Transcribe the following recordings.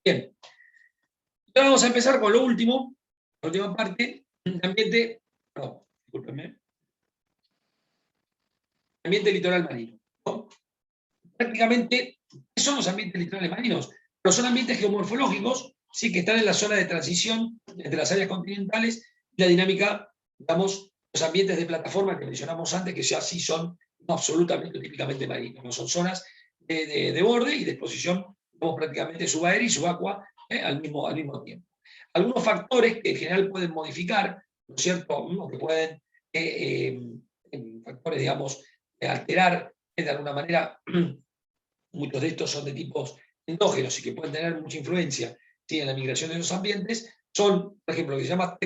Bien, ahora vamos a empezar con lo último, la última parte, el ambiente, perdón, discúlpenme, ambiente litoral marino, ¿no? Prácticamente, ¿qué son los ambientes litorales marinos? Pero son ambientes geomorfológicos, sí, que están en la zona de transición entre las áreas continentales y la dinámica, digamos, los ambientes de plataforma que mencionamos antes, que ya sí son no, absolutamente, típicamente marinos, no son zonas de borde y de exposición, digamos, prácticamente subaérea y subacua al mismo tiempo. Algunos factores que en general pueden modificar, ¿no es cierto?, o que pueden, factores, digamos, alterar de alguna manera. Muchos de estos son de tipos endógenos y que pueden tener mucha influencia, ¿sí?, en la migración de los ambientes, son, por ejemplo, lo que se llama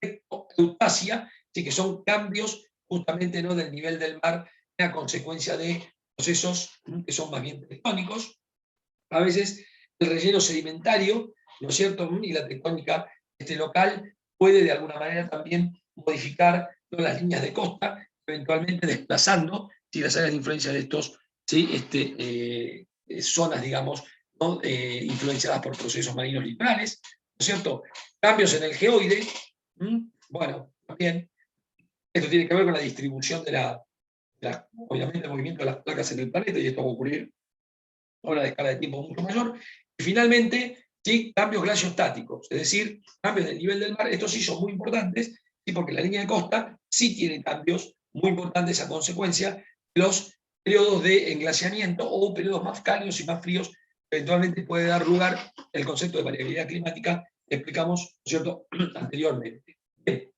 tectoeutasia, ¿sí?, que son cambios justamente, ¿no?, del nivel del mar a consecuencia de procesos que son más bien tectónicos. A veces el relleno sedimentario, ¿no es cierto?, y la tectónica local puede de alguna manera también modificar, ¿no?, las líneas de costa, eventualmente desplazando, ¿sí?, las áreas de influencia de estos, ¿sí?, zonas, digamos, ¿no?, influenciadas por procesos marinos litorales, ¿no es cierto? Cambios en el geoide, bueno, también esto tiene que ver con la distribución obviamente, el movimiento de las placas en el planeta, y esto va a ocurrir a una escala de tiempo mucho mayor. Y finalmente, ¿sí?, cambios glaciostáticos, es decir, cambios del nivel del mar. Estos sí son muy importantes, ¿sí?, porque la línea de costa sí tiene cambios muy importantes a consecuencia de los periodos de englaciamiento o periodos más cálidos y más fríos. Eventualmente puede dar lugar el concepto de variabilidad climática que explicamos, ¿cierto?, anteriormente. Bien.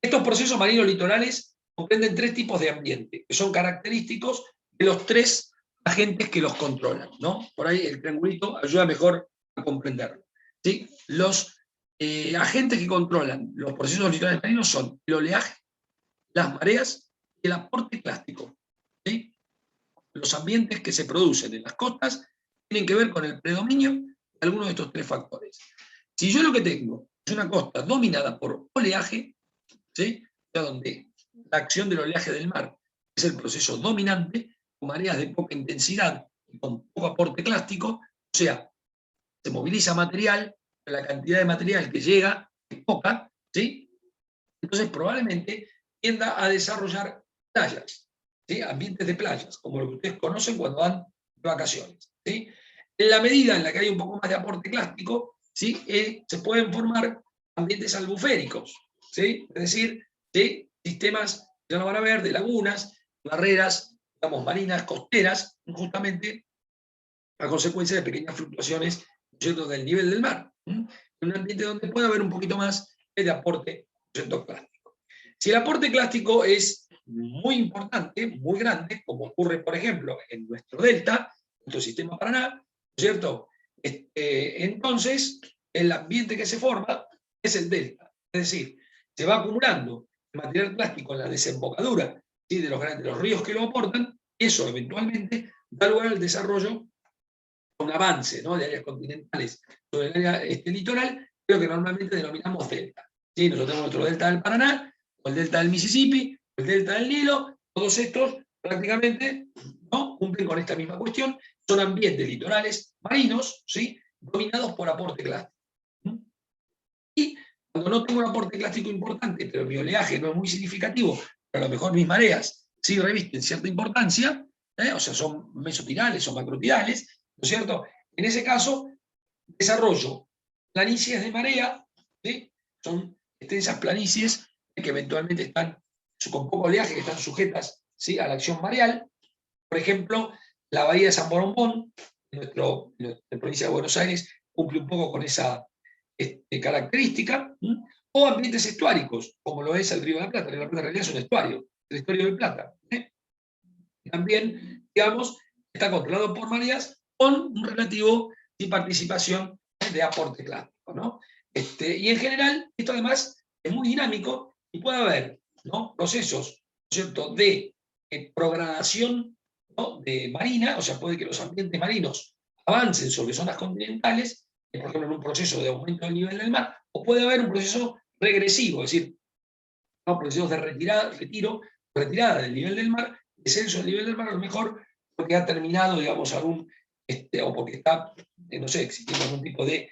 Estos procesos marinos litorales comprenden tres tipos de ambiente, que son característicos de los tres agentes que los controlan, ¿no? Por ahí el triangulito ayuda mejor a comprenderlo, ¿sí? Los agentes que controlan los procesos litorales marinos son el oleaje, las mareas y el aporte clástico, ¿sí? Los ambientes que se producen en las costas tienen que ver con el predominio de algunos de estos tres factores. Si yo lo que tengo es una costa dominada por oleaje, ¿sí?, donde la acción del oleaje del mar es el proceso dominante, con mareas de poca intensidad y con poco aporte clástico, o sea, se moviliza material, pero la cantidad de material que llega es poca, ¿sí? Entonces probablemente tienda a desarrollar playas, ¿sí?, ambientes de playas, como lo que ustedes conocen cuando van de vacaciones, ¿sí? En la medida en la que hay un poco más de aporte clástico, ¿sí?, se pueden formar ambientes albuféricos, ¿sí?, es decir, de sistemas, ya lo van a ver, de lagunas, barreras, digamos, marinas, costeras, justamente a consecuencia de pequeñas fluctuaciones, ¿cierto?, del nivel del mar, en un ambiente donde puede haber un poquito más de aporte, ¿cierto?, clástico. Si el aporte clástico es muy importante, muy grande, como ocurre, por ejemplo, en nuestro delta, nuestro sistema Paraná, ¿cierto?, entonces el ambiente que se forma es el delta, es decir, se va acumulando el material plástico en la desembocadura, ¿sí?, de los ríos que lo aportan, y eso eventualmente da lugar al desarrollo, a un avance, ¿no?, de áreas continentales sobre el área litoral, pero que normalmente denominamos delta, ¿sí? Nosotros tenemos nuestro delta del Paraná, o el delta del Mississippi, o el delta del Nilo, todos estos prácticamente, ¿no?, cumplen con esta misma cuestión, son ambientes litorales marinos, ¿sí?, dominados por aporte clástico. Y cuando no tengo un aporte clástico importante, pero mi oleaje no es muy significativo, pero a lo mejor mis mareas sí revisten cierta importancia, o sea, son mesotidales o macrotidales, ¿no es cierto? En ese caso, desarrollo planicies de marea, ¿sí?, son extensas planicies que eventualmente están con poco oleaje, que están sujetas, ¿sí?, a la acción mareal. Por ejemplo, la bahía de San Borombón, en la provincia de Buenos Aires, cumple un poco con esa característica, o ambientes estuáricos, como lo es el Río de la Plata. El Río de la Plata en realidad es un estuario, el estuario del Plata. También, digamos, está controlado por mareas con un relativo de participación de aporte clástico, ¿no? Y en general, esto además es muy dinámico y puede haber, ¿no?, procesos, ¿cierto?, de progradación, ¿no?, de marina, o sea, puede que los ambientes marinos avancen sobre zonas continentales, por ejemplo, en un proceso de aumento del nivel del mar, o puede haber un proceso regresivo, es decir, ¿no?, procesos de retirada del nivel del mar, descenso del nivel del mar, a lo mejor porque ha terminado, digamos, algún o porque está, no sé, existiendo algún tipo de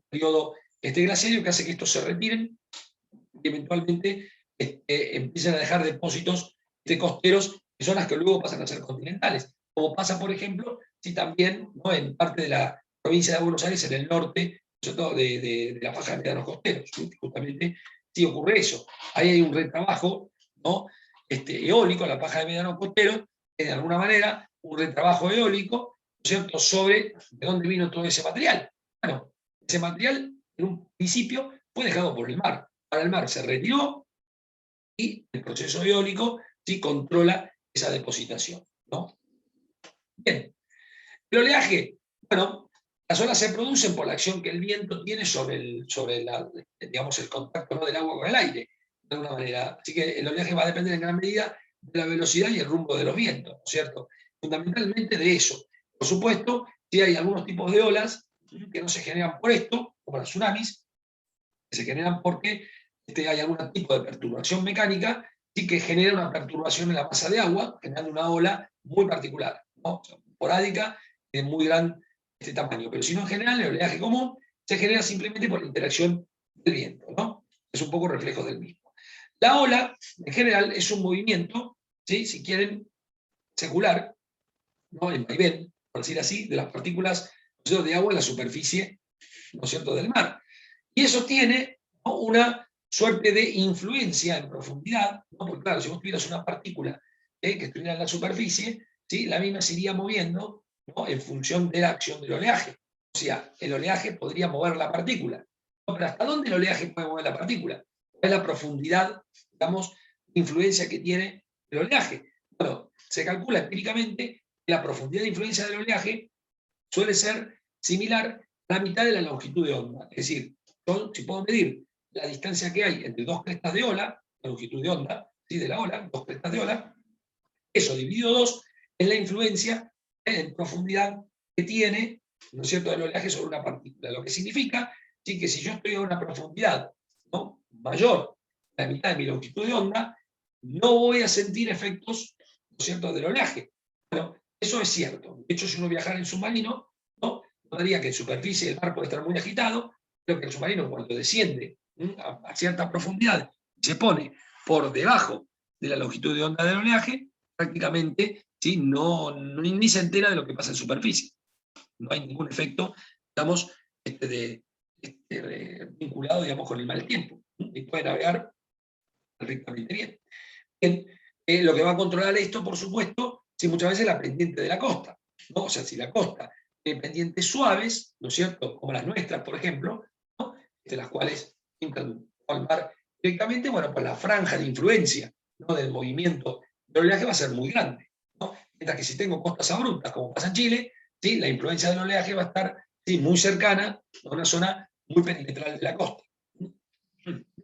periodo glaciario que hace que estos se retiren y eventualmente empiecen a dejar depósitos costeros, que son las que luego pasan a ser continentales. Como pasa, por ejemplo, si también, ¿no?, en parte de la provincia de Buenos Aires, en el norte, de la faja de médanos costeros. Justamente sí ocurre eso. Ahí hay un retrabajo, ¿no?, eólico, la faja de médanos costeros, es de alguna manera un retrabajo eólico, ¿no es cierto?, sobre de dónde vino todo ese material. Bueno, ese material en un principio fue dejado por el mar. Ahora el mar se retiró y el proceso eólico sí controla esa depositación, ¿no? Bien, el oleaje, bueno, las olas se producen por la acción que el viento tiene sobre digamos, el contacto, ¿no?, del agua con el aire, de alguna manera. Así que el oleaje va a depender en gran medida de la velocidad y el rumbo de los vientos, ¿no es cierto? Fundamentalmente de eso. Por supuesto, sí hay algunos tipos de olas que no se generan por esto, como los tsunamis, que se generan porque hay algún tipo de perturbación mecánica y que genera una perturbación en la masa de agua, generando una ola muy particular, ¿no?, porádica, de muy gran tamaño. Pero si no, en general, el oleaje común se genera simplemente por la interacción del viento, ¿no? Es un poco reflejo del mismo. La ola, en general, es un movimiento, ¿sí?, si quieren, secular, ¿no?, el vaivén, por decir así, de las partículas, ¿no?, de agua en la superficie, ¿no es cierto?, del mar. Y eso tiene, ¿no?, una suerte de influencia en profundidad, ¿no?, porque claro, si vos tuvieras una partícula que estuviera en la superficie, ¿sí?, la misma se iría moviendo, ¿no?, en función de la acción del oleaje. O sea, el oleaje podría mover la partícula. ¿No? Pero ¿hasta dónde el oleaje puede mover la partícula? ¿Cuál es la profundidad, digamos, de influencia que tiene el oleaje? Bueno, se calcula empíricamente que la profundidad de influencia del oleaje suele ser similar a la mitad de la longitud de onda. Es decir, si puedo medir la distancia que hay entre dos crestas de ola, la longitud de onda, ¿sí?, de la ola, dos crestas de ola, eso dividido 2 es la influencia en profundidad que tiene, ¿no es cierto?, el oleaje sobre una partícula. Lo que significa, ¿sí?, que si yo estoy a una profundidad, ¿no?, mayor a la mitad de mi longitud de onda, no voy a sentir efectos, ¿no es cierto?, del oleaje. Bueno, eso es cierto. De hecho, si uno viajara en submarino, ¿no?, notaría que en superficie el mar puede estar muy agitado, pero que el submarino, cuando desciende a cierta profundidad, se pone por debajo de la longitud de onda del oleaje, prácticamente, ¿sí?, ni se entera de lo que pasa en superficie. No hay ningún efecto, digamos, vinculado, digamos, con el mal tiempo. Y puede navegar perfectamente bien. Bien, lo que va a controlar esto, por supuesto, si muchas veces la pendiente de la costa, ¿no? O sea, si la costa tiene pendientes suaves, ¿no es cierto?, como las nuestras, por ejemplo, ¿no?, de las cuales entran al mar directamente, bueno, pues la franja de influencia, ¿no?, del movimiento del oleaje va a ser muy grande, ¿no? Mientras que si tengo costas abruptas, como pasa en Chile, ¿sí?, la influencia del oleaje va a estar, ¿sí?, muy cercana a una zona muy perimetral de la costa.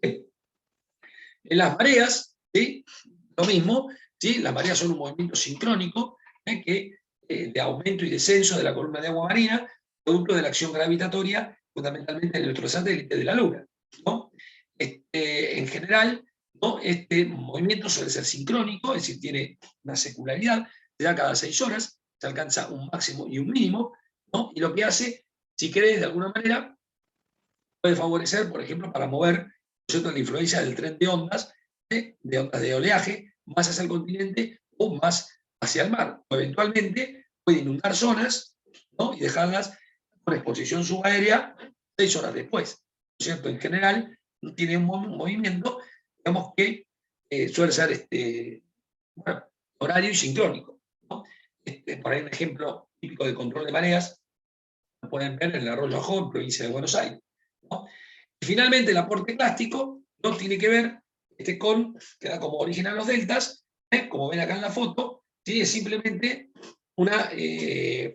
Bien. En las mareas, ¿sí?, lo mismo, ¿sí?, las mareas son un movimiento sincrónico de aumento y descenso de la columna de agua marina, producto de la acción gravitatoria, fundamentalmente en nuestro satélite de la Luna, ¿no? En general, ¿no?, este movimiento suele ser sincrónico, es decir, tiene una secularidad, se da cada 6 horas, se alcanza un máximo y un mínimo, ¿no? Y lo que hace, si querés, de alguna manera, puede favorecer, por ejemplo, para mover, ¿no es cierto?, la influencia del tren de ondas, de ondas de oleaje, más hacia el continente o más hacia el mar. O eventualmente puede inundar zonas, ¿no?, y dejarlas con exposición subaérea 6 horas después. ¿No es cierto? En general, tiene un movimiento, digamos, que suele ser bueno, horario y sincrónico, ¿no? Por ahí un ejemplo típico de control de mareas lo pueden ver en el arroyo Ajó, provincia de Buenos Aires, ¿no? Y finalmente, el aporte clástico no tiene que ver que da como origen a los deltas, como ven acá en la foto, ¿sí?, es simplemente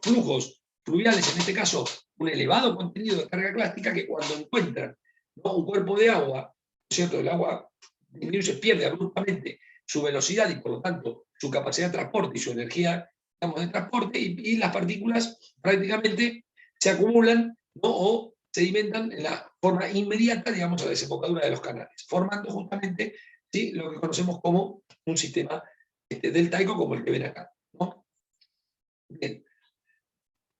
flujos fluviales, en este caso un elevado contenido de carga clástica, que cuando encuentran, ¿no?, un cuerpo de agua, ¿no es cierto?, el agua disminuye, pierde abruptamente su velocidad y por lo tanto su capacidad de transporte y su energía, digamos, de transporte, y las partículas prácticamente se acumulan, ¿no?, o sedimentan en la forma inmediata, digamos, a la desembocadura de los canales, formando justamente, ¿sí?, lo que conocemos como un sistema deltaico como el que ven acá, ¿no? Bien.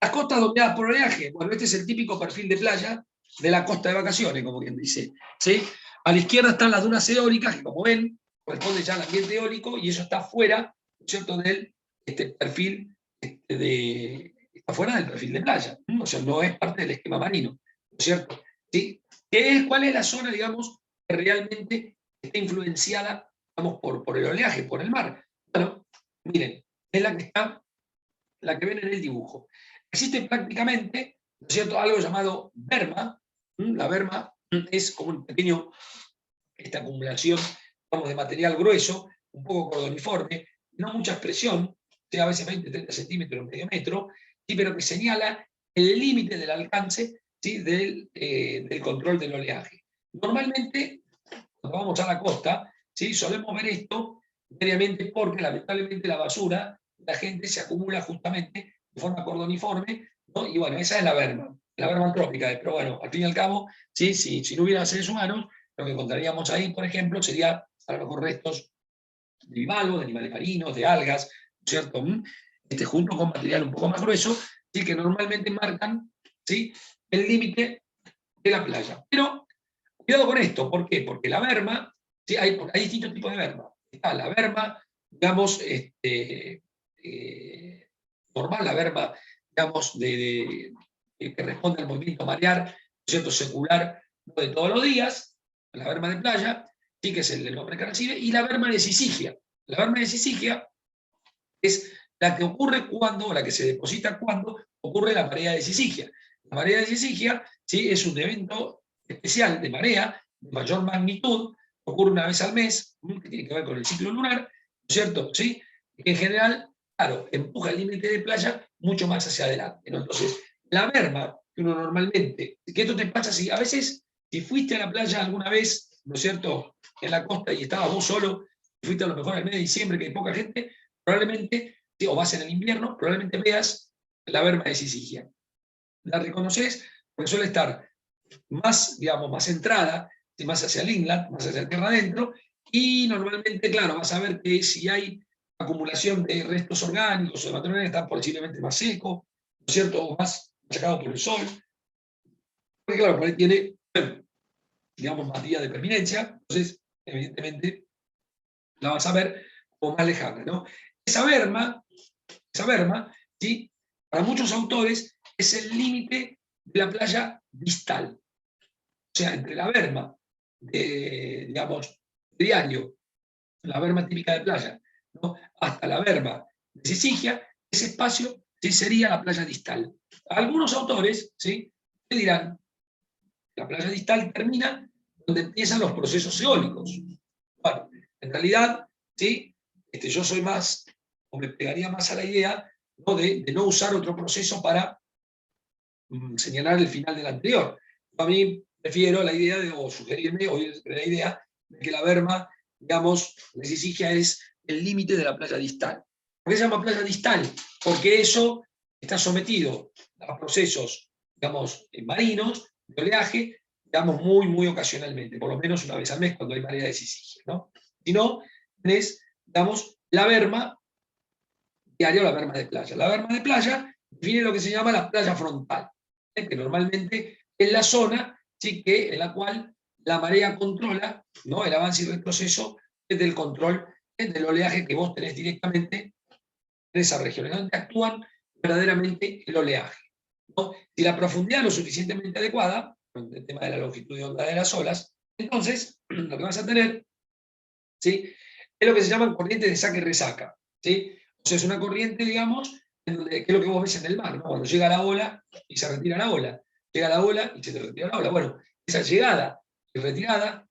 Las costas dominadas por oleaje, bueno, este es el típico perfil de playa de la costa de vacaciones, como quien dice, ¿sí? A la izquierda están las dunas eólicas, que como ven, corresponde ya al ambiente eólico, y eso está fuera, ¿no es cierto?, del perfil está fuera del perfil de playa, ¿no? O sea, no es parte del esquema marino, ¿no es cierto? ¿Sí? ¿Cuál es la zona, digamos, que realmente está influenciada, digamos, por el oleaje, por el mar? Bueno, miren, es la que está, la que ven en el dibujo. Existe prácticamente, ¿no es cierto?, algo llamado berma. La berma es como un pequeño, esta acumulación, vamos, de material grueso, un poco cordoniforme, no mucha expresión, a veces 20, 30 centímetros, medio metro, ¿sí? Pero que señala el límite del alcance, ¿sí?, del control del oleaje. Normalmente, cuando vamos a la costa, ¿sí?, solemos ver esto diariamente porque lamentablemente la basura, la gente se acumula justamente de forma cordoniforme, ¿no? Y bueno, esa es la berma antrópica, pero bueno, al fin y al cabo, ¿sí?, si no hubiera seres humanos, lo que encontraríamos ahí, por ejemplo, sería a lo mejor restos de bivalvos, de animales marinos, de algas, ¿cierto? Junto con material un poco más grueso, ¿sí?, que normalmente marcan, ¿sí?, el límite de la playa. Pero cuidado con esto, ¿por qué? Porque la berma, ¿sí?, hay distintos tipos de berma. Está la berma, digamos, normal, la berma, digamos, que responde al movimiento mareal, ¿no es cierto?, secular, ¿no?, de todos los días, la berma de playa, ¿sí?, que es el nombre que recibe, y la berma de sisigia. La berma de sisigia es la que ocurre cuando, la que se deposita cuando ocurre la marea de sisigia. La marea de sisigia, ¿sí?, es un evento especial de marea de mayor magnitud, ocurre una vez al mes, que tiene que ver con el ciclo lunar, ¿no es cierto? ¿Sí? Que en general, claro, empuja el límite de playa mucho más hacia adelante, ¿no? Entonces, la berma que uno normalmente, que esto te pasa si a veces, si fuiste a la playa alguna vez, ¿no es cierto?, en la costa y estabas vos solo, fuiste a lo mejor al mes de diciembre que hay poca gente, probablemente, o vas en el invierno, probablemente veas la berma de sisigia. La reconoces porque suele estar más, digamos, más centrada, más hacia el inland, más hacia tierra adentro, y normalmente, claro, vas a ver que si hay acumulación de restos orgánicos o de materiales, está posiblemente más seco, ¿no es cierto?, o más sacado por el sol, porque claro, por ahí tiene, digamos, más días de permanencia, entonces, evidentemente, la vas a ver como más lejana, ¿no? Esa berma, ¿sí?, para muchos autores es el límite de la playa distal. O sea, entre la berma, digamos, diario, la berma típica de playa, ¿no?, hasta la berma de sisigia, ese espacio, ¿sí?, sería la playa distal. Algunos autores, ¿sí?, te dirán, la playa distal termina donde empiezan los procesos eólicos. Bueno, en realidad, ¿sí?, yo soy más, o me pegaría más a la idea, ¿no?, de no usar otro proceso para señalar el final del anterior. A mí prefiero la idea o sugerirme, o la idea de que la berma, digamos, de sisigia es el límite de la playa distal. ¿Por qué se llama playa distal? Porque eso está sometido a procesos, digamos, marinos, de oleaje, digamos, muy, muy ocasionalmente, por lo menos una vez al mes cuando hay marea de sisigia, ¿no? Si no, es, digamos, la berma diario, la berma de playa. La berma de playa define lo que se llama la playa frontal, que normalmente es la zona, ¿sí?, en la cual la marea controla, ¿no?, el avance y retroceso del control del oleaje que vos tenés directamente en esa región, donde actúan verdaderamente el oleaje, ¿no? Si la profundidad es lo suficientemente adecuada, el tema de la longitud de onda de las olas, entonces lo que vas a tener, ¿sí?, es lo que se llaman corrientes de saque y resaca, ¿sí? O sea, es una corriente, digamos, que es lo que vos ves en el mar, ¿no? Cuando llega la ola y se retira la ola, llega la ola y se te retira la ola. Bueno, esa llegada y retirada,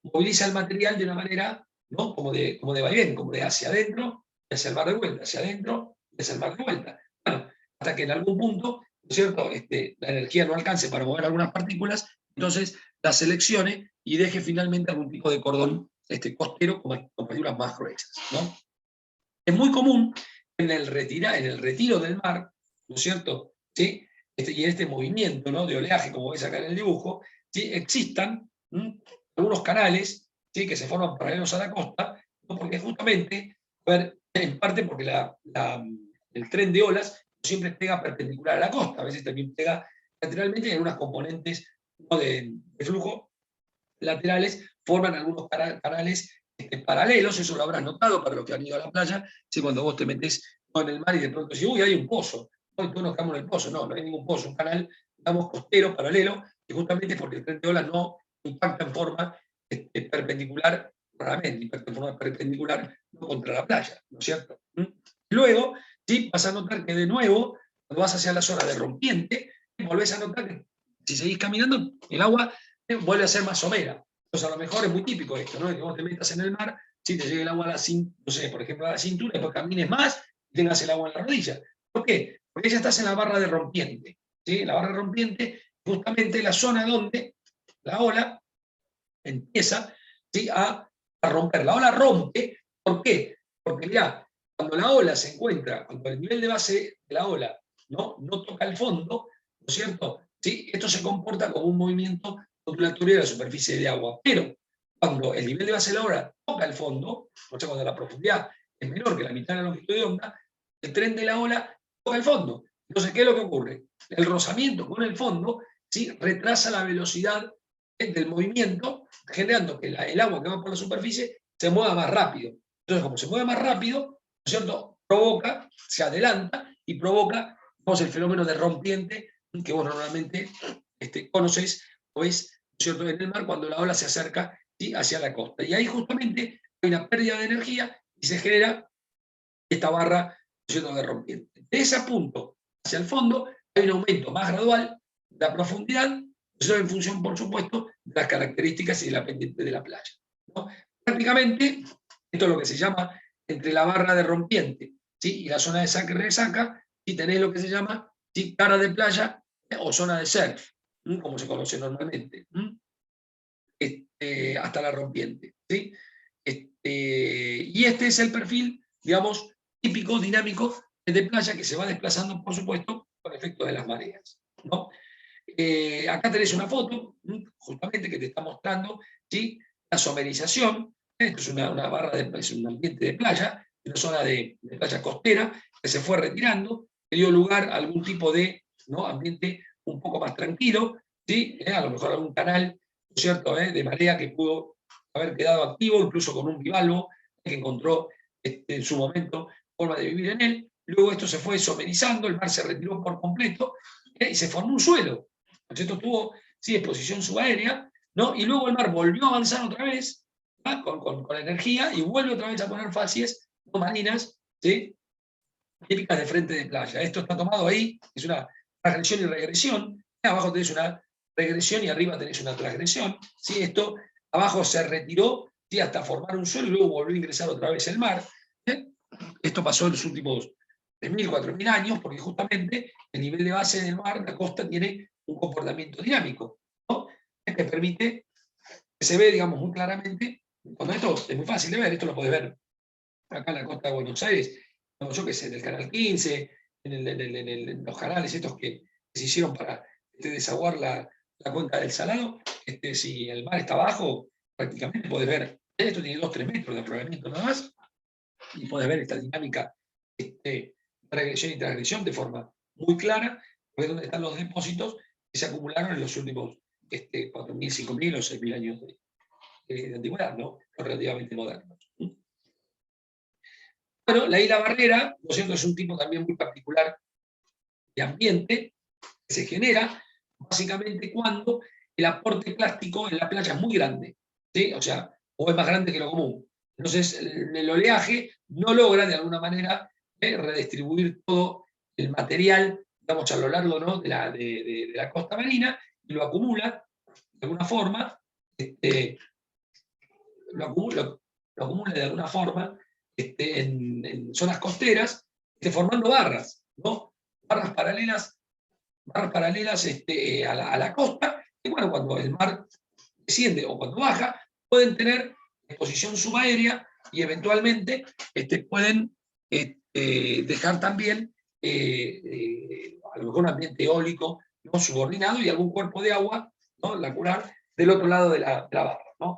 moviliza el material de una manera, ¿no?, como de vaivén, como de hacia adentro, hacia el mar de vuelta, hacia adentro, hacia el mar de vuelta. Bueno, hasta que en algún punto, ¿no es cierto?, la energía no alcance para mover algunas partículas, entonces la seleccione y deje finalmente algún tipo de cordón costero con fibras más gruesas, ¿no? Es muy común en el retiro del mar, ¿no es cierto?, ¿sí?, y en este movimiento, ¿no?, de oleaje, como ves acá en el dibujo, ¿sí?, existan algunos canales, ¿sí?, que se forman paralelos a la costa, ¿no?, porque justamente, a ver, en parte porque el tren de olas siempre pega perpendicular a la costa, a veces también pega lateralmente, y algunas componentes, ¿no?, de flujo laterales forman algunos canales paralelos. Eso lo habrás notado para los que han ido a la playa, si cuando vos te metés, ¿no?, en el mar y de pronto decís, uy, hay un pozo, ¿no?, y todos nos quedamos en el pozo. No, no hay ningún pozo, un canal, digamos, costero, paralelo, y justamente es porque el tren de olas no impacta en forma perpendicular, raramente impacta en forma perpendicular, no contra la playa, ¿no es cierto? Luego, sí, vas a notar que de nuevo, cuando vas hacia la zona de rompiente, volvés a notar que si seguís caminando, el agua vuelve a ser más somera. Entonces, a lo mejor es muy típico esto, ¿no?, que vos te metas en el mar, si te llegue el agua a la cintura, no sé, por ejemplo, a la cintura, después camines más y tengas el agua en la rodilla. ¿Por qué? Porque ya estás en la barra de rompiente. ¿Sí? La barra de rompiente, justamente la zona donde la ola empieza, ¿sí?, a romper. La ola rompe, ¿por qué? Porque mirá, cuando la ola se encuentra, cuando el nivel de base de la ola no toca el fondo, ¿no es cierto? ¿Sí? Esto se comporta como un movimiento ondulatorio de la superficie de agua. Pero cuando el nivel de base de la ola toca el fondo, o sea, cuando la profundidad es menor que la mitad de la longitud de onda, el tren de la ola toca el fondo. Entonces, ¿qué es lo que ocurre? El rozamiento con el fondo, ¿sí?, retrasa la velocidad del movimiento, generando que el agua que va por la superficie se mueva más rápido. Entonces, como se mueve más rápido, ¿no es cierto?, provoca, se adelanta y provoca, vamos, el fenómeno de rompiente que vos normalmente conoces o ves, ¿no es cierto?, en el mar cuando la ola se acerca, ¿sí?, hacia la costa. Y ahí justamente hay una pérdida de energía y se genera esta barra, ¿no es cierto?, de rompiente. De ese punto hacia el fondo hay un aumento más gradual de la profundidad, eso en función, por supuesto, de las características y de la pendiente de la playa, ¿no? Prácticamente, esto es lo que se llama entre la barra de rompiente, ¿sí?, y la zona de saque y resaca, y tenés lo que se llama, ¿sí?, cara de playa o zona de surf, como se conoce normalmente, hasta la rompiente, ¿sí? Y este es el perfil, digamos, típico, dinámico de playa que se va desplazando, por supuesto, con efecto de las mareas, ¿no? Acá tenés una foto, justamente, que te está mostrando, ¿sí?, la somerización. Esto es una barra, es un ambiente de playa, una zona de playa costera que se fue retirando, que dio lugar a algún tipo de, ¿no?, ambiente un poco más tranquilo, ¿sí? A lo mejor algún canal, ¿no es cierto?, de marea que pudo haber quedado activo, incluso con un bivalvo que encontró en su momento forma de vivir en él. Luego esto se fue somerizando, el mar se retiró por completo, y se formó un suelo. Esto tuvo, sí, exposición subaérea, ¿no? Y luego el mar volvió a avanzar otra vez, con energía, y vuelve otra vez a poner facies, ¿no?, marinas, ¿sí?, típicas de frente de playa. Esto está tomado ahí, es una transgresión y regresión. Abajo tenés una regresión y arriba tenés una transgresión, ¿sí? Esto abajo se retiró, ¿sí?, hasta formar un suelo y luego volvió a ingresar otra vez el mar. Esto pasó en los últimos 3.000, 4.000 años, porque justamente el nivel de base del mar, la costa, tiene un comportamiento dinámico, ¿no?, que permite, que se ve, digamos, muy claramente. Cuando esto es muy fácil de ver, esto lo podés ver acá en la costa de Buenos Aires, como yo que sé, en el Canal 15, en los canales estos que se hicieron para desaguar la cuenca del Salado. Si el mar está bajo, prácticamente podés ver, esto tiene 2-3 metros de afloramiento nada más, y podés ver esta dinámica de regresión y transgresión de forma muy clara, porque es donde están los depósitos que se acumularon en los últimos 4.000, 5.000 o 6.000 años de antigüedad, ¿no?, relativamente modernos. Bueno, la isla Barrera, ¿no es cierto?, es un tipo también muy particular de ambiente que se genera básicamente cuando el aporte plástico en la playa es muy grande, ¿sí? O sea, o es más grande que lo común. Entonces, el oleaje no logra de alguna manera redistribuir todo el material, digamos, a lo largo, ¿no?, de la costa marina, y lo acumula de alguna forma, lo acumula de alguna forma en zonas costeras, formando barras, ¿no?, barras paralelas a la costa, y bueno, cuando el mar desciende o cuando baja, pueden tener exposición subaérea y eventualmente pueden dejar también a lo mejor un ambiente eólico, ¿no?, subordinado, y algún cuerpo de agua, ¿no?, lacunar del otro lado de la barra, ¿no?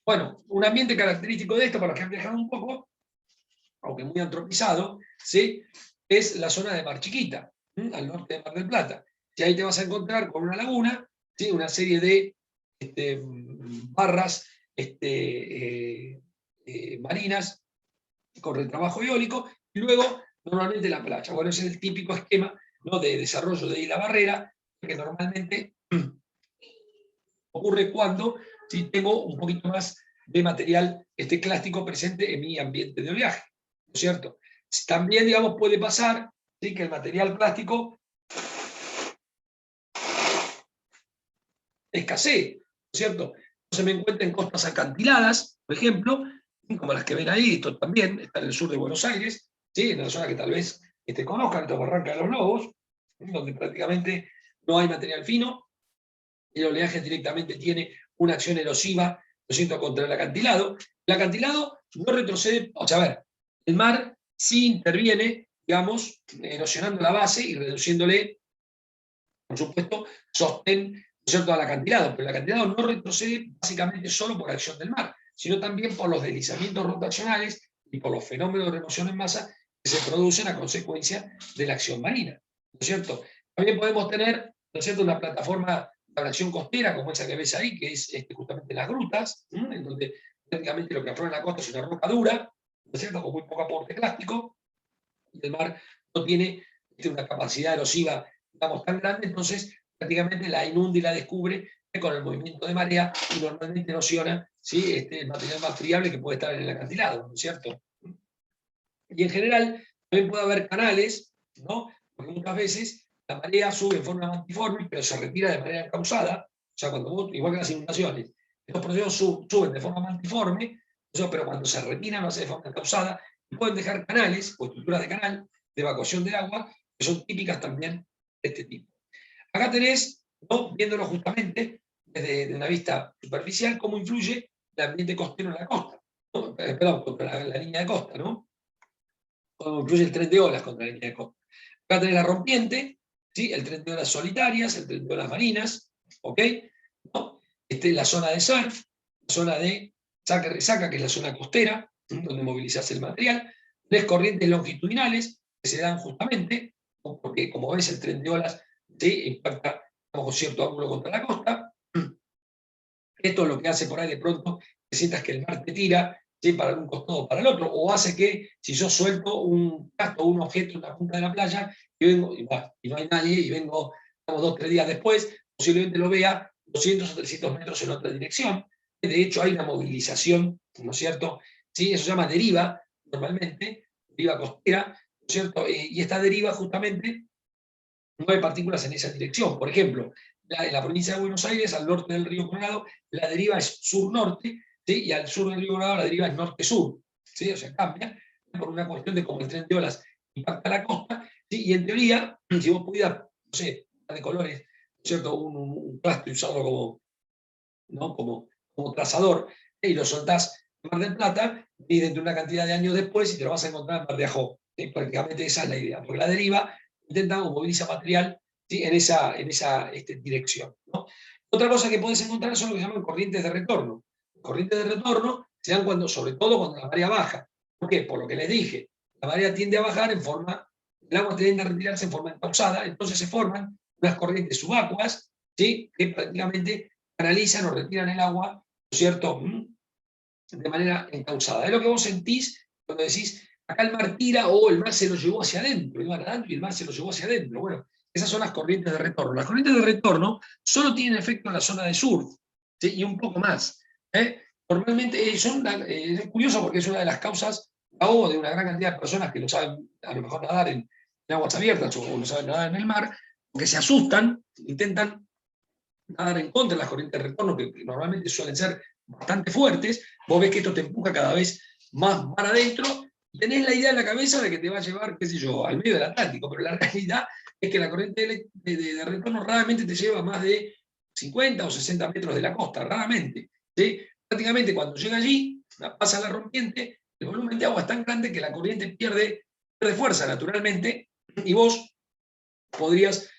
Bueno, un ambiente característico de esto, para los que han viajado un poco, aunque muy antropizado, ¿sí? Es la zona de Mar Chiquita, al norte de Mar del Plata. Y ahí te vas a encontrar con una laguna, ¿sí? Una serie de barras marinas con retrabajo eólico, y luego normalmente la playa. Bueno, ese es el típico esquema, ¿no?, de desarrollo de isla barrera, que normalmente ocurre cuando tengo un poquito más de material clástico presente en mi ambiente de oleaje, ¿no es cierto? También, digamos, puede pasar, ¿sí?, que el material plástico escasee, ¿no es cierto? Se me encuentra en costas acantiladas, por ejemplo, como las que ven ahí. Esto también está en el sur de Buenos Aires, ¿sí?, en una zona que tal vez conozcan, esta Barranca de los Lobos, donde prácticamente no hay material fino. El oleaje directamente tiene una acción erosiva, ¿no es cierto?, contra el acantilado. El acantilado no retrocede, o sea, a ver, el mar sí interviene, digamos, erosionando la base y reduciéndole, por supuesto, sostén, ¿no es cierto?, al acantilado, pero el acantilado no retrocede básicamente solo por acción del mar, sino también por los deslizamientos rotacionales y por los fenómenos de remoción en masa que se producen a consecuencia de la acción marina, ¿no es cierto? También podemos tener, ¿no es cierto?, una plataforma de abrasión costera como esa que ves ahí, que es justamente las grutas, en donde prácticamente lo que aflora en la costa es una roca dura, ¿no es cierto?, con muy poco aporte plástico, y el mar no tiene una capacidad erosiva, digamos, tan grande, entonces prácticamente la inunda y la descubre con el movimiento de marea, y normalmente erosiona, ¿sí?, el material más friable que puede estar en el acantilado, ¿no es cierto? Y en general también puede haber canales, ¿no?, porque muchas veces la marea sube en forma mantiforme, pero se retira de manera encausada. O sea, cuando vos, igual que las inundaciones, estos procesos suben de forma mantiforme, pero cuando se retiran lo hace de forma encausada, y pueden dejar canales o estructuras de canal de evacuación del agua, que son típicas también de este tipo. Acá tenés, ¿no?, viéndolo justamente desde una vista superficial, cómo influye el ambiente costero en la costa, ¿no? Perdón, contra la línea de costa, ¿no? Cómo influye el tren de olas contra la línea de costa. Acá tenés la rompiente, ¿sí?, el tren de olas solitarias, el tren de olas marinas, ¿ok? ¿No? La zona de surf, la zona de saca y resaca, que es la zona costera, donde movilizás el material. Tenés corrientes longitudinales que se dan justamente, ¿no?, porque como ves el tren de olas, ¿sí?, impacta con cierto ángulo contra la costa. Esto es lo que hace por ahí de pronto que sientas que el mar te tira, ¿sí?, para un costado o para el otro, o hace que si yo suelto un casto o un objeto en la punta de la playa y vengo y no hay nadie, y vengo 2 o 3 días después, posiblemente lo vea 200 o 300 metros en otra dirección. De hecho hay una movilización, ¿no es cierto? ¿Sí? Eso se llama deriva, normalmente, deriva costera, ¿no es cierto? Y esta deriva justamente no hay partículas en esa dirección. Por ejemplo, en la provincia de Buenos Aires, al norte del río Colorado, la deriva es sur-norte, ¿sí?, y al sur del río Colorado la deriva es norte-sur, ¿sí? O sea, cambia por una cuestión de cómo el tren de olas impacta la costa, ¿sí? Y en teoría, si vos pudieras, no sé, de colores, ¿no es cierto?, un plástico usado como, ¿no?, como trazador, y lo soltás en Mar del Plata, y dentro de una cantidad de años después, y te lo vas a encontrar en Mar de Ajó. ¿Sí? Prácticamente esa es la idea, porque la deriva intenta o moviliza material, ¿sí?, en esa dirección, ¿no? Otra cosa que puedes encontrar son lo que se llaman corrientes de retorno. Corrientes de retorno se dan sobre todo cuando la marea baja. ¿Por qué? Por lo que les dije. La marea tiende a bajar el agua tiende a retirarse en forma encausada, entonces se forman unas corrientes subacuas, ¿sí?, que prácticamente canalizan o retiran el agua, ¿no es cierto?, de manera encausada. Es lo que vos sentís cuando decís, acá el mar tira, o el mar se lo llevó hacia adentro, iba nadando y el mar se lo llevó hacia adentro. Bueno, esas son las corrientes de retorno. Las corrientes de retorno solo tienen efecto en la zona de surf, ¿sí?, y un poco más. Normalmente es curioso porque es una de las causas o de una gran cantidad de personas que no saben a lo mejor nadar en aguas abiertas o no saben nadar en el mar, porque se asustan, intentan nadar en contra de las corrientes de retorno, que normalmente suelen ser bastante fuertes. Vos ves que esto te empuja cada vez más para adentro, y tenés la idea en la cabeza de que te va a llevar, qué sé yo, al medio del Atlántico, pero la realidad es que la corriente de retorno raramente te lleva más de 50 o 60 metros de la costa, raramente, ¿sí? Prácticamente cuando llega allí, pasa la rompiente, el volumen de agua es tan grande que la corriente pierde fuerza naturalmente, y vos podrías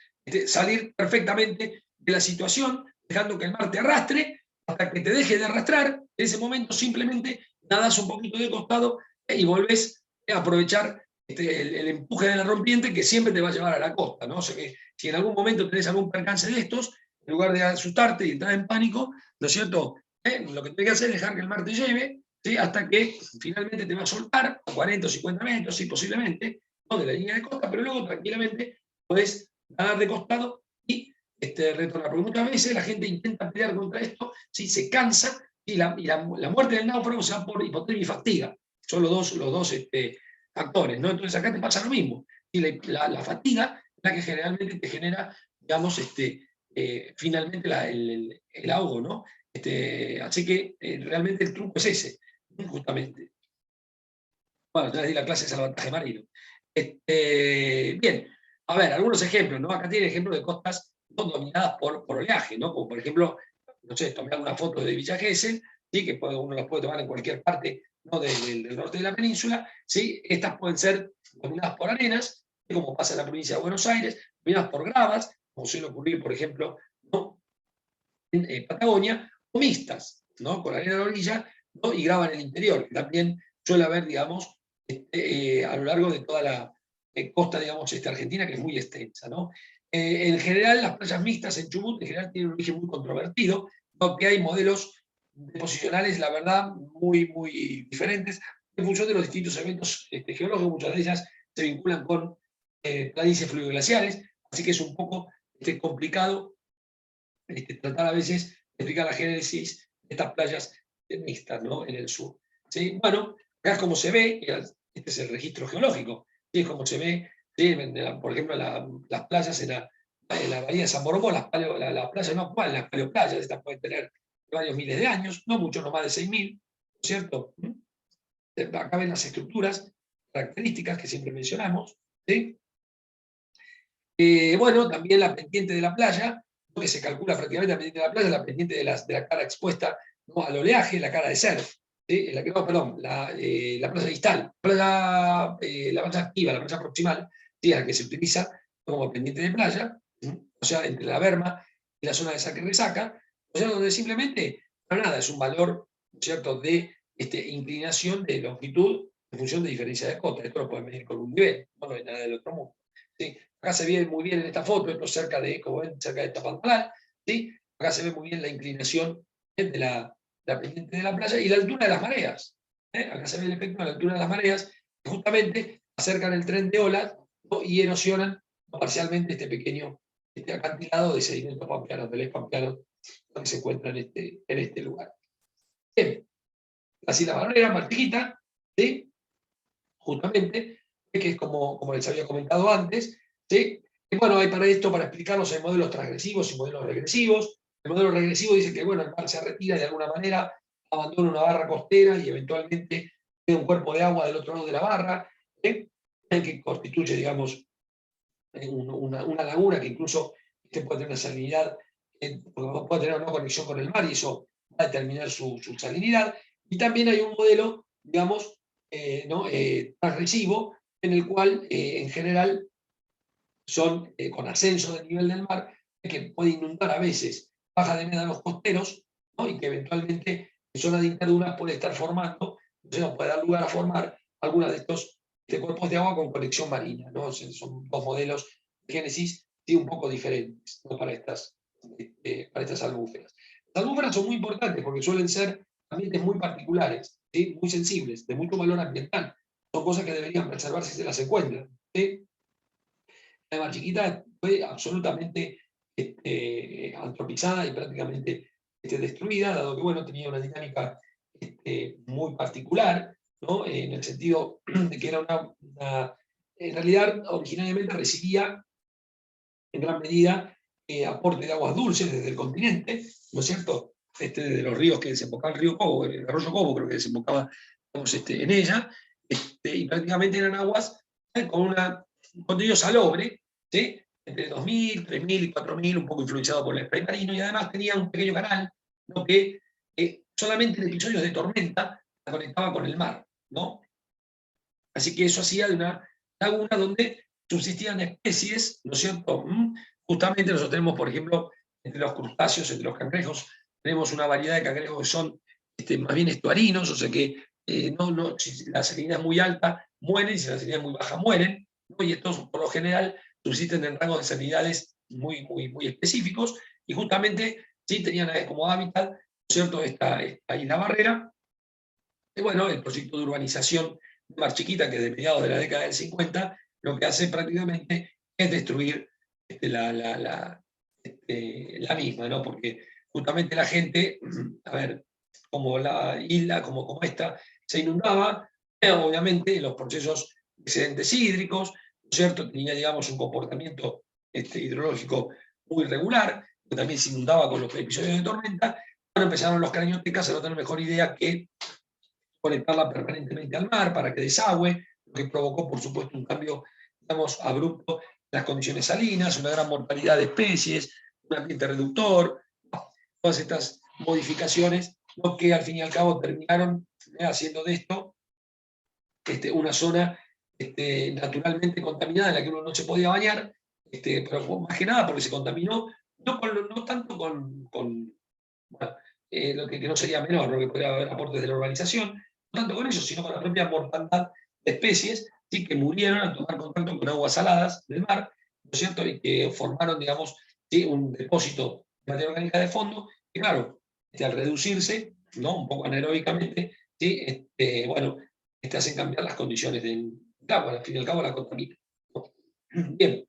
salir perfectamente de la situación, dejando que el mar te arrastre, hasta que te deje de arrastrar. En ese momento simplemente nadas un poquito de costado y volvés a aprovechar el empuje de la rompiente que siempre te va a llevar a la costa, ¿no? O sea que si en algún momento tenés algún percance de estos, en lugar de asustarte y entrar en pánico, ¿no es cierto? Lo que tenés que hacer es dejar que el mar te lleve, ¿sí? Hasta que finalmente te va a soltar a 40 o 50 metros, sí, posiblemente, ¿no? De la línea de costa, pero luego tranquilamente podés nadar de costado y retornar. Porque muchas veces la gente intenta pelear contra esto, ¿sí? Se cansa y la muerte del náufrago se da por hipotermia y fatiga. Son los dos factores, ¿no? Entonces acá te pasa lo mismo. Y la fatiga es la que generalmente te genera, digamos, finalmente el ahogo, ¿no? Así que realmente el truco es ese, justamente. Bueno, ya les di la clase de salvataje marino. Bien, a ver, algunos ejemplos, ¿no? Acá tiene ejemplos de costas no dominadas por oleaje, ¿no? Como por ejemplo, no sé, tomé una foto de Villa Gesell, ¿sí? Que uno las puede tomar en cualquier parte, ¿no? del norte de la península, ¿sí? Estas pueden ser dominadas por arenas, como pasa en la provincia de Buenos Aires, dominadas por gravas, como suele ocurrir, por ejemplo, ¿no? En Patagonia, o mixtas, ¿no? Con arena en la orilla, ¿no? Y grava en el interior, que también suele haber, digamos, a lo largo de toda la costa, digamos, argentina, que es muy extensa, ¿no? En general, las playas mixtas en Chubut, en general, tienen un origen muy controvertido, aunque hay modelos posicionales, la verdad, muy diferentes, en función de los distintos eventos geológicos. Muchas de ellas se vinculan con planicies fluvioglaciares, así que es un poco complicado tratar a veces de explicar la génesis de estas playas mixtas, ¿no? En el sur. ¿Sí? Bueno, acá es como se ve, este es el registro geológico, ¿sí? Es como se ve, ¿sí? Por ejemplo, las playas en la bahía de San Boromón, las playas no actuales, las paleoplayas, estas pueden tener varios miles de años, no mucho, no más de 6.000, ¿cierto? Acá ven las estructuras características que siempre mencionamos, ¿sí? Bueno, también la pendiente de la playa, ¿no? Que se calcula prácticamente la pendiente de la playa, la pendiente de la cara expuesta, ¿no? Al oleaje, la cara de surf, ¿sí? La playa distal, la playa activa, la playa proximal, ¿sí? La que se utiliza como pendiente de playa, ¿sí? O sea, entre la berma y la zona de saque y resaca, o sea, donde simplemente, no nada, es un valor, ¿cierto?, de inclinación de longitud en función de diferencia de cota. Esto lo pueden medir con un nivel, no hay nada del otro mundo. ¿Sí? Acá se ve muy bien en esta foto, esto cerca de, como ven, cerca de Tapantalá, ¿sí? Acá se ve muy bien la inclinación de la pendiente de la playa y la altura de las mareas. Acá se ve el efecto de la altura de las mareas, que justamente acercan el tren de olas, ¿no? Y erosionan parcialmente este pequeño acantilado de sedimento pampeano, del pampeano, que se encuentra en este lugar. Bien, así la barrera, más chiquita, ¿sí? Justamente, que es como les había comentado antes, ¿sí? Y bueno, hay para esto, para explicarnos, hay modelos transgresivos y modelos regresivos. El modelo regresivo dice que, bueno, el mar se retira de alguna manera, abandona una barra costera y eventualmente tiene un cuerpo de agua del otro lado de la barra, ¿sí? Que constituye, digamos, una laguna que incluso puede tener una salinidad, puede tener una conexión con el mar y eso va a determinar su salinidad. Y también hay un modelo, digamos, ¿no? Transgresivo, en el cual en general son con ascenso del nivel del mar, que puede inundar a veces baja de médanos costeros, ¿no? Y que eventualmente en zona de interdunas puede estar formando, entonces puede dar lugar a formar algunos de estos cuerpos de agua con conexión marina, ¿no? O sea, son dos modelos de génesis sí, un poco diferentes, ¿no? para estas albúferas. Las albúferas son muy importantes porque suelen ser ambientes muy particulares, ¿sí? Muy sensibles, de mucho valor ambiental. Son cosas que deberían preservarse si se las encuentran. ¿Sí? La Mar Chiquita fue absolutamente antropizada y prácticamente destruida, dado que bueno, tenía una dinámica muy particular, ¿no? En el sentido de que era en realidad originariamente recibía en gran medida aporte de aguas dulces desde el continente, ¿no es cierto? De los ríos que desembocaba el río Cobo, el arroyo Cobo creo que desembocaba en ella, y prácticamente eran aguas con un contenido salobre, ¿sí? Entre 2.000, 3.000 y 4.000, un poco influenciado por el spray marino, y además tenía un pequeño canal, ¿no? Que solamente en episodios de tormenta la conectaba con el mar, ¿no? Así que eso hacía de una laguna donde subsistían especies, ¿no es cierto? Justamente nosotros tenemos, por ejemplo, entre los crustáceos, entre los cangrejos, tenemos una variedad de cangrejos que son más bien estuarinos, o sea que si la salinidad es muy alta, mueren, y si la salinidad es muy baja, mueren, ¿no? Y estos, por lo general, subsisten en rangos de salinidades muy específicos, y justamente sí tenían como hábitat, ¿no es cierto?, esta isla Barrera. Y bueno, el proyecto de urbanización de Mar Chiquita, que de mediados de la década del 50, lo que hace prácticamente es destruir la misma, ¿no? Porque justamente la gente, a ver, como la isla, como esta, se inundaba, obviamente los procesos de excedentes hídricos, ¿no es cierto? Tenía, digamos, un comportamiento hidrológico muy regular, que también se inundaba con los episodios de tormenta. Bueno, empezaron los craniotecas a no tener mejor idea que conectarla permanentemente al mar para que desagüe, lo que provocó, por supuesto, un cambio, digamos, abrupto en las condiciones salinas, una gran mortalidad de especies, un ambiente reductor, todas estas modificaciones, lo que al fin y al cabo terminaron haciendo de esto una zona naturalmente contaminada en la que uno no se podía bañar, pero más que nada porque se contaminó, no tanto bueno, lo que no sería menor, lo que podría haber aportes de la urbanización, no tanto con eso, sino con la propia mortandad de especies, ¿sí?, que murieron al tomar contacto con aguas saladas del mar, ¿no es cierto?, y que formaron, digamos, ¿sí?, un depósito de materia orgánica de fondo, que claro, al reducirse, ¿no?, un poco anaeróbicamente, ¿sí?, bueno, hacen cambiar las condiciones del agua, al fin y al cabo la contamina, ¿no? Bien.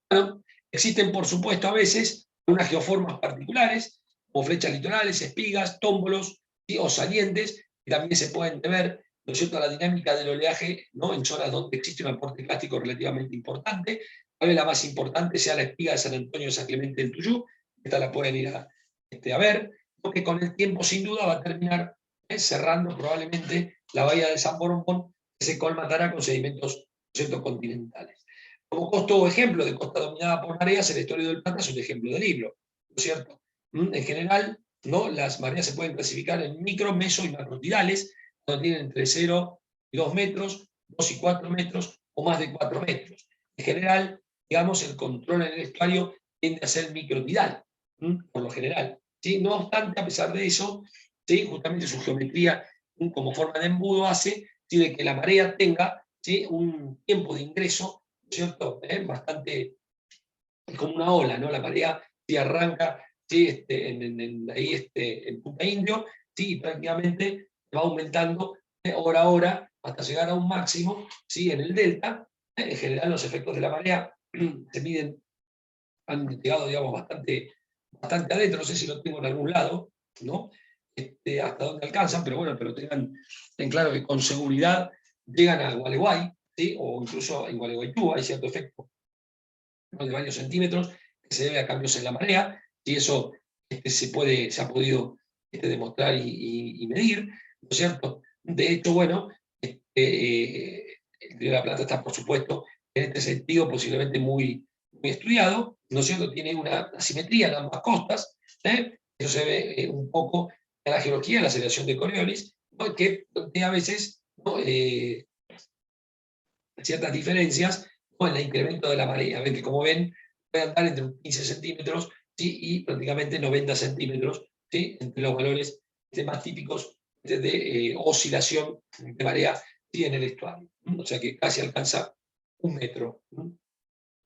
Bueno, existen, por supuesto, a veces unas geoformas particulares, como flechas litorales, espigas, tómbolos, ¿sí?, o salientes, que también se pueden ver, ¿no es cierto?, la dinámica del oleaje, ¿no?, en zonas donde existe un aporte plástico relativamente importante. Tal vez la más importante sea la espiga de San Antonio de San Clemente del Tuyú, esta la pueden ir a ver, porque con el tiempo sin duda va a terminar cerrando probablemente la bahía de San Borondón, que se colmatará con sedimentos, ¿no es cierto?, continentales. Como costo o ejemplo de costa dominada por mareas, el estuario del Plata es un ejemplo del libro, ¿no es cierto? En general, ¿no?, las mareas se pueden clasificar en micro, meso y macrotidales, donde tienen entre 0 y 2 metros, 2 y 4 metros o más de 4 metros. En general, digamos, el control en el estuario tiende a ser microtidal, por lo general, ¿sí? No obstante, a pesar de eso, ¿sí?, justamente su geometría como forma de embudo hace, ¿sí?, de que la marea tenga, ¿sí?, un tiempo de ingreso, ¿cierto?, bastante como una ola, ¿no? La marea si arranca, ¿sí?, ahí en Punta Indio, ¿sí?, y prácticamente va aumentando hora a hora hasta llegar a un máximo, ¿sí?, en el delta. En general los efectos de la marea se miden, han llegado, digamos, bastante adentro, no sé si lo tengo en algún lado, ¿no?, hasta dónde alcanzan, pero bueno, pero tengan en claro que con seguridad llegan a Gualeguay, ¿sí?, o incluso en Gualeguaytú hay cierto efecto, ¿no?, de varios centímetros, que se debe a cambios en la marea, y eso se ha podido demostrar y medir, ¿no es cierto? De hecho, bueno, el Río de la Plata está, por supuesto, en este sentido posiblemente muy estudiado, ¿no es cierto? Tiene una asimetría en ambas costas, eso se ve un poco en la geología, en la aceleración de Coriolis, ¿no?, que a veces, ¿no?, ciertas diferencias, ¿no?, en el incremento de la marea. Ven que, como ven, puede andar entre 15 centímetros, ¿sí?, y prácticamente 90 centímetros, ¿sí?, entre los valores más típicos de oscilación de marea, ¿sí?, en el estuario. O sea que casi alcanza 1 metro.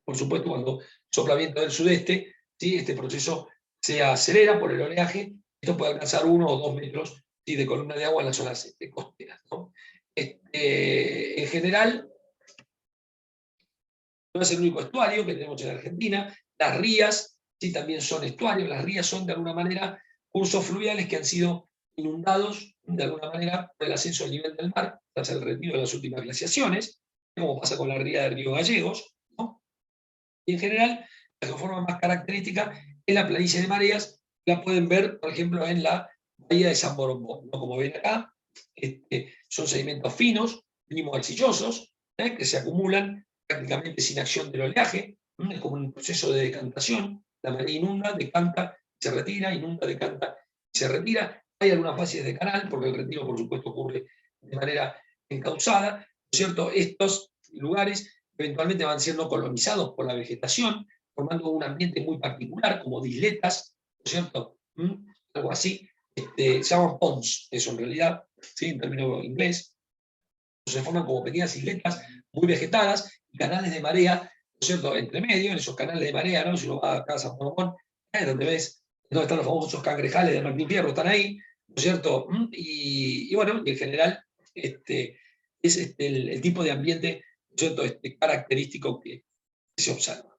Por supuesto, cuando sopla viento del sudeste, ¿sí?, este proceso se acelera por el oleaje, esto puede alcanzar 1 o 2 metros, ¿sí?, de columna de agua en las zonas costeras, ¿no? En general, no es el único estuario que tenemos en Argentina. Las rías, sí, también son estuarios. Las rías son, de alguna manera, cursos fluviales que han sido inundados, de alguna manera, por el ascenso del nivel del mar, tras el retiro de las últimas glaciaciones, como pasa con la ría de Río Gallegos, ¿no? Y en general, la geoforma más característica es la planicie de mareas. La pueden ver, por ejemplo, en la bahía de San Borondón, ¿no? Como ven acá, son sedimentos finos, primo-arcillosos, que se acumulan prácticamente sin acción del oleaje. Es como un proceso de decantación. La marea inunda, decanta, se retira, inunda, decanta, se retira. Hay algunas fases de canal, porque el retiro, por supuesto, ocurre de manera encauzada, ¿no es cierto? Estos lugares eventualmente van siendo colonizados por la vegetación, formando un ambiente muy particular, como de isletas, ¿no es cierto? Algo así. Se llaman ponds, eso en realidad, ¿sí? En término inglés. Se forman como pequeñas isletas muy vegetadas, y canales de marea, ¿no es cierto? Entre medio, en esos canales de marea, ¿no? Si uno va acá a San Juan, es donde ves, donde están los famosos cangrejales de Martín Fierro, están ahí, ¿no es cierto? Y bueno, en general, es el tipo de ambiente, ¿no es cierto? Característico que se observa.